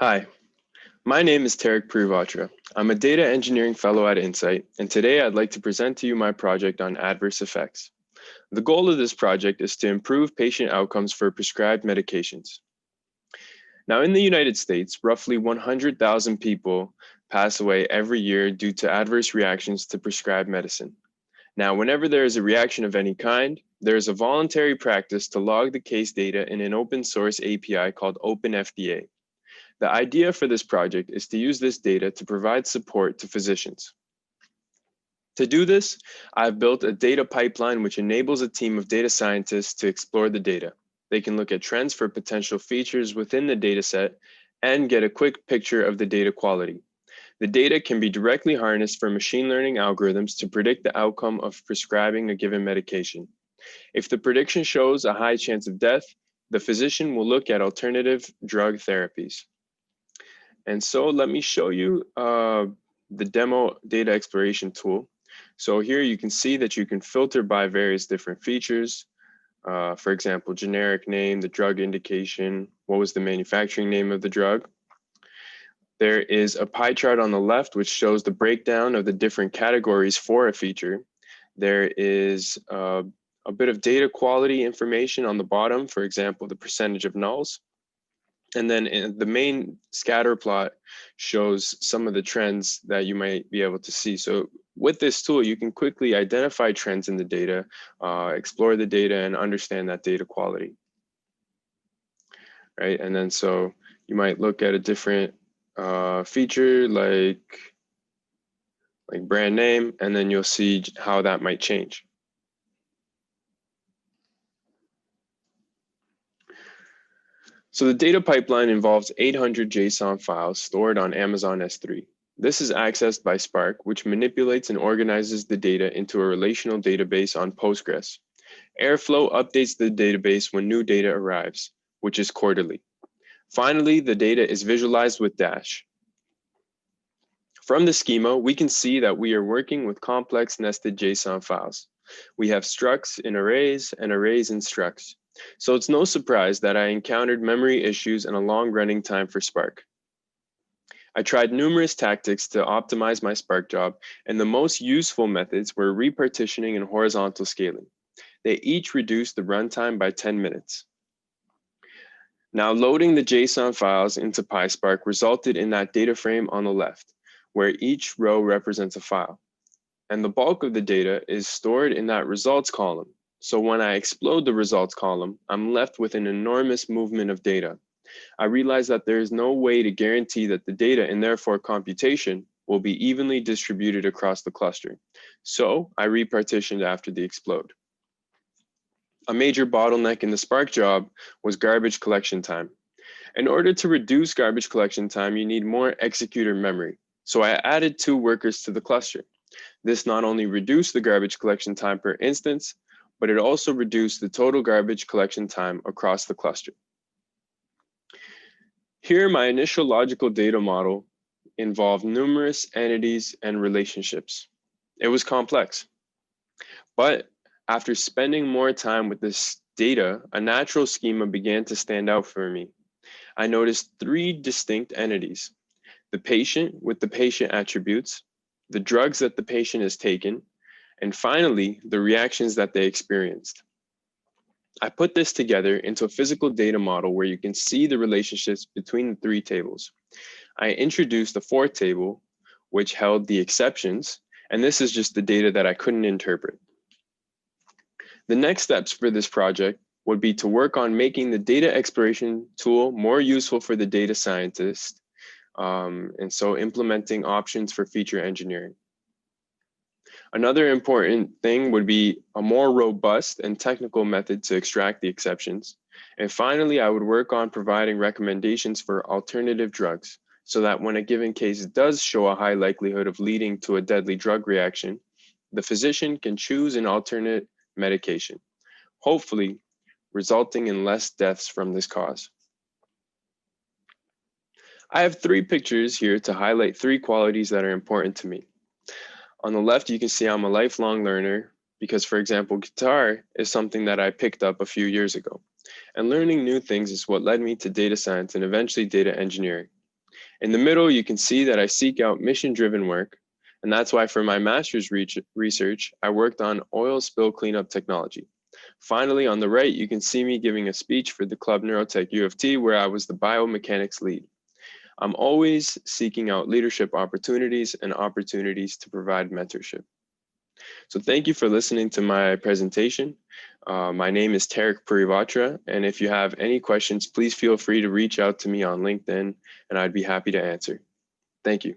Hi, my name is Tarriq Purivatra. I'm a data engineering fellow at Insight, and today I'd like to present to you my project on adverse effects. The goal of this project is to improve patient outcomes for prescribed medications. Now, in the United States, roughly 100,000 people pass away every year due to adverse reactions to prescribed medicine. Now, whenever there is a reaction of any kind, there is a voluntary practice to log the case data in an open source API called OpenFDA. The idea for this project is to use this data to provide support to physicians. To do this, I've built a data pipeline which enables a team of data scientists to explore the data. They can look at trends for potential features within the dataset and get a quick picture of the data quality. The data can be directly harnessed for machine learning algorithms to predict the outcome of prescribing a given medication. If the prediction shows a high chance of death, the physician will look at alternative drug therapies. And so let me show you the demo data exploration tool. So here you can see that you can filter by various different features. For example, generic name, the drug indication, what was the manufacturing name of the drug. There is a pie chart on the left, which shows the breakdown of the different categories for a feature. There is a bit of data quality information on the bottom, for example, the percentage of nulls. And then the main scatter plot shows some of the trends that you might be able to see. So with this tool, you can quickly identify trends in the data, explore the data, and understand that data quality, right? And then so you might look at a different feature like brand name, and then you'll see how that might change. So the data pipeline involves 800 JSON files stored on Amazon S3. This is accessed by Spark, which manipulates and organizes the data into a relational database on Postgres. Airflow updates the database when new data arrives, which is quarterly. Finally, the data is visualized with Dash. From the schema, we can see that we are working with complex nested JSON files. We have structs in arrays and arrays in structs. So it's no surprise that I encountered memory issues and a long running time for Spark. I tried numerous tactics to optimize my Spark job, and the most useful methods were repartitioning and horizontal scaling. They each reduced the runtime by 10 minutes. Now loading the JSON files into PySpark resulted in that data frame on the left, where each row represents a file. And the bulk of the data is stored in that results column. So when I explode the results column, I'm left with an enormous movement of data. I realized that there is no way to guarantee that the data and therefore computation will be evenly distributed across the cluster. So I repartitioned after the explode. A major bottleneck in the Spark job was garbage collection time. In order to reduce garbage collection time, you need more executor memory. So I added 2 workers to the cluster. This not only reduced the garbage collection time per instance, but it also reduced the total garbage collection time across the cluster. Here, my initial logical data model involved numerous entities and relationships. It was complex, but after spending more time with this data, a natural schema began to stand out for me. I noticed 3 distinct entities: the patient with the patient attributes, the drugs that the patient has taken, and finally, the reactions that they experienced. I put this together into a physical data model where you can see the relationships between the 3 tables. I introduced a 4th table, which held the exceptions, and this is just the data that I couldn't interpret. The next steps for this project would be to work on making the data exploration tool more useful for the data scientist, and so implementing options for feature engineering. Another important thing would be a more robust and technical method to extract the exceptions. And finally, I would work on providing recommendations for alternative drugs so that when a given case does show a high likelihood of leading to a deadly drug reaction, the physician can choose an alternate medication, hopefully resulting in less deaths from this cause. I have 3 pictures here to highlight 3 qualities that are important to me. On the left, you can see I'm a lifelong learner because, for example, guitar is something that I picked up a few years ago. And learning new things is what led me to data science and eventually data engineering. In the middle, you can see that I seek out mission-driven work, and that's why for my master's research, I worked on oil spill cleanup technology. Finally, on the right, you can see me giving a speech for the Club Neurotech U of T, where I was the biomechanics lead. I'm always seeking out leadership opportunities and opportunities to provide mentorship. So thank you for listening to my presentation. My name is Tarriq Purivatra, and if you have any questions, please feel free to reach out to me on LinkedIn, and I'd be happy to answer. Thank you.